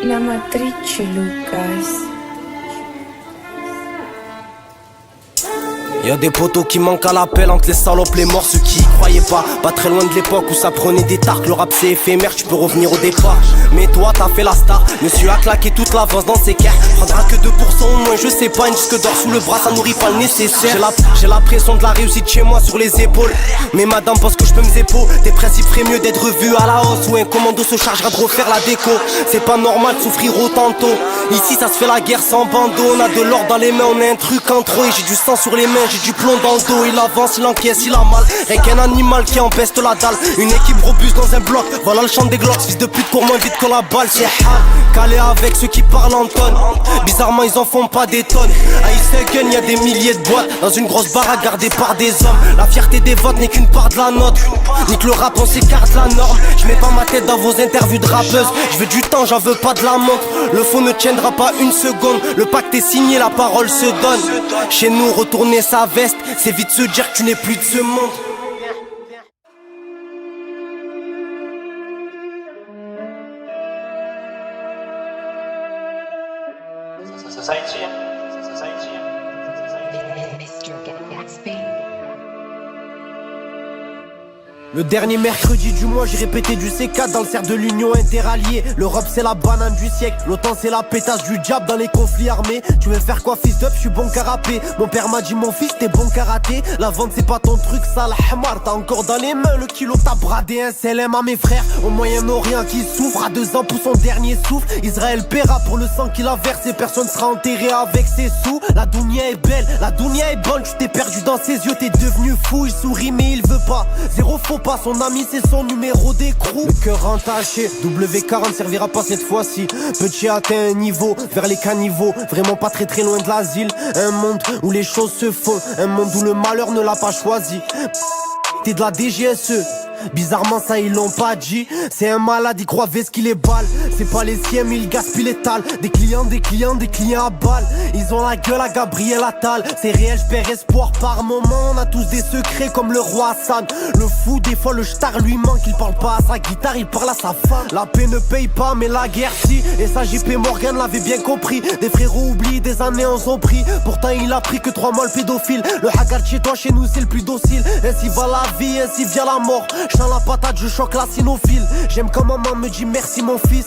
La matrice, Lucas. Y'a des poteaux qui manquent à l'appel entre les salopes, les morts, ceux qui y croyaient pas très loin de l'époque où ça prenait des tarques. Le rap c'est éphémère, tu peux revenir au départ. Mais toi t'as fait la star, monsieur a claqué toute l'avance dans ses caires. Prendra que 2% au moins, je sais pas, une disque d'or sous le bras, ça nourrit pas le nécessaire. J'ai la pression de la réussite chez moi sur les épaules. Mais madame pense que je peux me zépo. Tes principes feraient mieux d'être revus à la hausse, ou un commando se chargera de refaire la déco. C'est pas normal de souffrir autant tôt. Ici ça se fait la guerre sans bandeau. On a de l'or dans les mains, on a un truc en trop. Et j'ai du sang sur les mains, j'ai du plomb dans le dos. Il avance, il encaisse, il a mal. Rien qu'un animal qui empeste la dalle. Une équipe robuste dans un bloc. Voilà le chant des glocks. Fils de pute court moins vite que la balle. C'est hard, calé avec ceux qui parlent en tonnes. Bizarrement ils en font pas des tonnes. À Isegen y'a des milliers de boîtes. Dans une grosse baraque gardée par des hommes. La fierté des votes n'est qu'une part de la note. Nique le rap, on s'écarte la norme. Je mets pas ma tête dans vos interviews de rappeuses. Je veux du temps, j'en veux pas de la montre. Le faux ne tiendra pas une seconde. Le pacte est signé, la parole se donne. Chez nous, retourner sa veste, c'est vite se dire que tu n'es plus de ce monde. Le dernier mercredi du mois, j'ai répété du C4 dans le cercle de l'Union interalliée. L'Europe c'est la banane du siècle, l'OTAN c'est la pétasse du diable dans les conflits armés. Tu veux faire quoi fils d'up, je suis bon carapé. Mon père m'a dit mon fils t'es bon karaté. La vente c'est pas ton truc sale hamar. T'as encore dans les mains le kilo, t'as bradé un SLM à mes frères au Moyen-Orient qui souffre à 2 ans pour son dernier souffle. Israël paiera pour le sang qu'il a versé, personne sera enterré avec ses sous. La dounia est belle, la dounia est bonne. Tu t'es perdu dans ses yeux, t'es devenu fou. Il sourit mais il veut pas, zéro faux pas. Son ami c'est son numéro d'écrou. Le cœur entaché, W40 servira pas cette fois-ci. Petit atteint un niveau vers les caniveaux. Vraiment pas très très loin de l'asile. Un monde où les choses se font, un monde où le malheur ne l'a pas choisi. T'es de la DGSE. Bizarrement ça ils l'ont pas dit. C'est un malade, il croit ce qu'il est balle. C'est pas les siens mais il gaspille l'étal. Des clients à balles. Ils ont la gueule à Gabriel Attal. C'est réel, j'perds espoir par moment. On a tous des secrets comme le roi Hassan. Le fou des fois le star lui manque. Il parle pas à sa guitare, il parle à sa femme. La paix ne paye pas mais la guerre si. Et ça JP Morgan l'avait bien compris. Des frérots oubliés, des années en ont pris. Pourtant il a pris que 3 mois le pédophile. Le haggard chez toi, chez nous c'est le plus docile. Ainsi va la vie, ainsi vient la mort. J'sens la patate, je choque la cynophile. J'aime quand maman me dit merci mon fils.